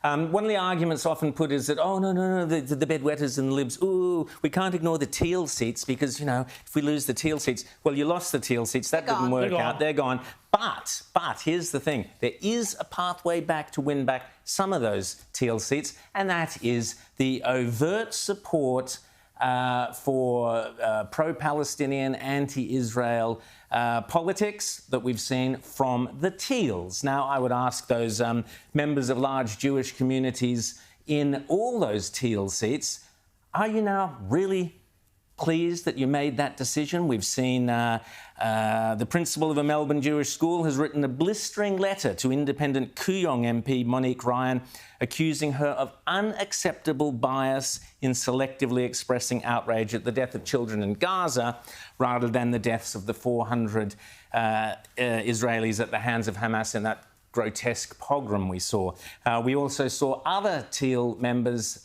One of the arguments often put is that, oh, no, the bedwetters and the Libs, ooh, we can't ignore the Teal seats because, you know, if we lose the Teal seats, well, you lost the Teal seats. That didn't work out. They're gone. But here's the thing. There is a pathway back to win back some of those Teal seats, and that is the overt support for pro-Palestinian, anti-Israel politics that we've seen from the Teals. Now, I would ask those members of large Jewish communities in all those Teal seats, are you now really pleased that you made that decision? We've seen the principal of a Melbourne Jewish school has written a blistering letter to independent Kooyong MP Monique Ryan, accusing her of unacceptable bias in selectively expressing outrage at the death of children in Gaza rather than the deaths of the 400 Israelis at the hands of Hamas in that grotesque pogrom we saw. We also saw other Teal members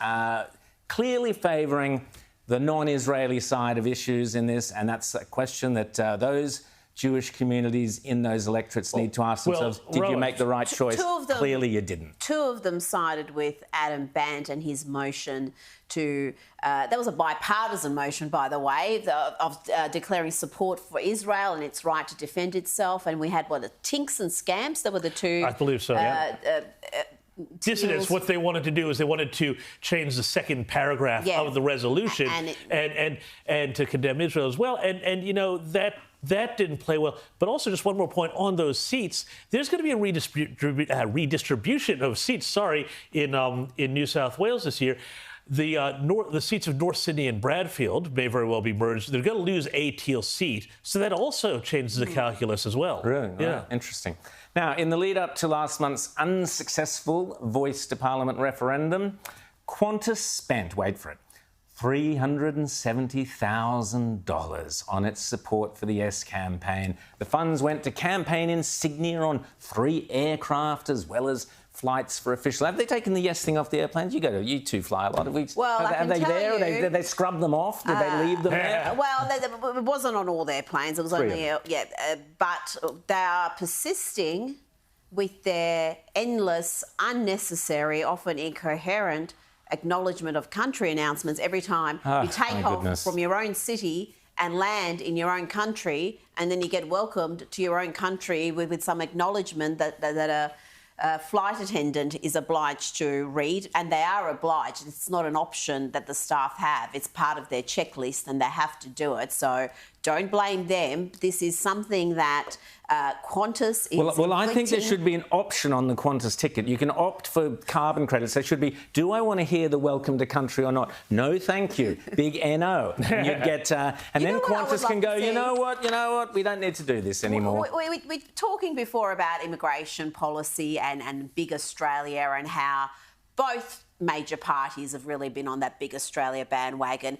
clearly favouring the non-Israeli side of issues in this, and that's a question that those Jewish communities in those electorates need to ask themselves. Did you make the right choice? Clearly you didn't. Two of them sided with Adam Bant and his motion to... that was a bipartisan motion, by the way, of declaring support for Israel and its right to defend itself. And we had, the Tinks and Scamps? That were the two... I believe so, yeah. Dissidents, what they wanted to do is they wanted to change the second paragraph of the resolution and to condemn Israel as well. And you know, that didn't play well. But also, just one more point on those seats, there's going to be a redistribution of seats, in New South Wales this year. The seats of North Sydney and Bradfield may very well be merged. They're going to lose a Teal seat, so that also changes the calculus as well. Really? Yeah. Interesting. Now, in the lead-up to last month's unsuccessful Voice to Parliament referendum, Qantas spent, wait for it, $370,000 on its support for the Yes campaign. The funds went to campaign insignia on 3 aircraft as well as flights for officials. Have they taken the Yes thing off the airplanes? You two fly a lot. Are they there? Did they scrub them off? Did they leave them there? Well, it wasn't on all their planes. It was only, but they are persisting with their endless, unnecessary, often incoherent acknowledgement of country announcements every time you take off from your own city and land in your own country, and then you get welcomed to your own country with some acknowledgement that a flight attendant is obliged to read, and they are obliged. It's not an option that the staff have. It's part of their checklist and they have to do it. So don't blame them. This is something that Qantas is Well, I think there should be an option on the Qantas ticket. You can opt for carbon credits. There should be, do I want to hear the welcome to country or not? No, thank you. Big NO. And you get, and then Qantas can go, you know what, we don't need to do this anymore. We're talking before about immigration policy and Big Australia and how both major parties have really been on that Big Australia bandwagon.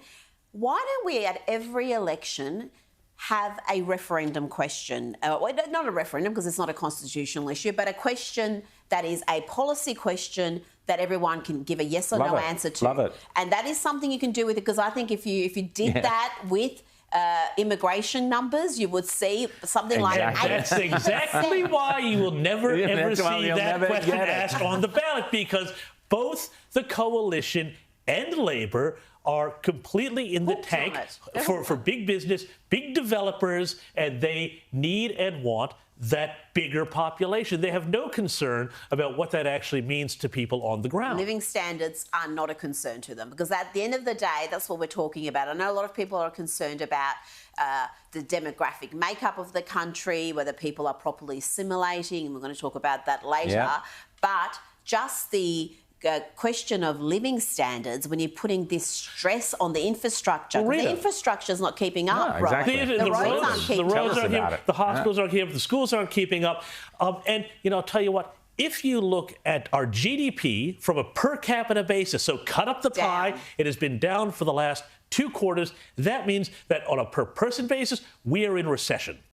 Why don't we, at every election, have a referendum question? Not a referendum, because it's not a constitutional issue, but a question that is a policy question that everyone can give a yes or no answer to. Love it. And that is something you can do with it, because I think if you did that with immigration numbers, you would see something like 8%. That's exactly why you will never, ever see that question asked on the ballot, because both the coalition and Labor are completely in the tank for big business, big developers, and they need and want that bigger population. They have no concern about what that actually means to people on the ground. Living standards are not a concern to them, because at the end of the day, that's what we're talking about. I know a lot of people are concerned about the demographic makeup of the country, whether people are properly assimilating, and we're going to talk about that later. But just the question of living standards, when you're putting this stress on the infrastructure. The infrastructure is not keeping up, exactly. The roads aren't keeping up. The hospitals aren't keeping up. The schools aren't keeping up. And, I'll tell you what, if you look at our GDP from a per capita basis, so cut up the pie, it has been down for the last 2 quarters. That means that on a per person basis, we are in recession.